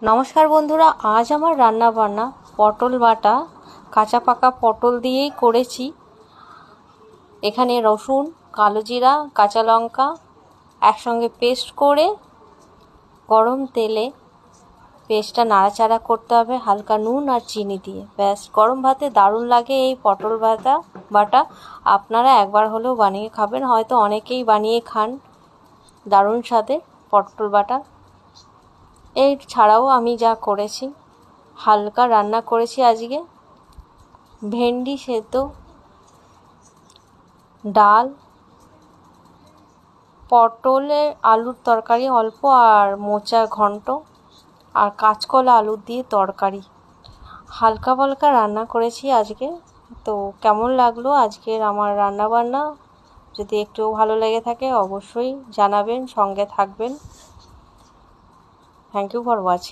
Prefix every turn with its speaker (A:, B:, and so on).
A: নমস্কার বন্ধুরা, আজ আমার রান্না বান্না পটল বাটা, কাঁচা পাকা পটল দিয়েই করেছি। এখানে রসুন, কালো জিরা, কাঁচা লঙ্কা একসঙ্গে পেস্ট করে গরম তেলে পেস্টটা নাড়াচাড়া করতে হবে হালকা নুন আর চিনি দিয়ে। ব্যাস, গরম ভাতে দারুণ লাগে এই পটল বাটা। আপনারা একবার হলেও বানিয়ে খাবেন, হয়তো অনেকেই বানিয়ে খান। দারুণ স্বাদে পটল বাটা। এই ছাড়াও আমি যা করেছি, হালকা রান্না করেছি আজকে, ভেন্ডি সেদ্ধ, ডাল, পটলের আলুর তরকারি অল্প, আর মোচার ঘন্ট, আর কাঁচকলা আলুর দিয়ে তরকারি। হালকা পালকা রান্না করেছি আজকে। তো কেমন লাগলো আজকের আমার রান্না বান্না? যদি একটুও ভালো লেগে থাকে অবশ্যই জানাবেন, সঙ্গে থাকবেন। Thank you for watching.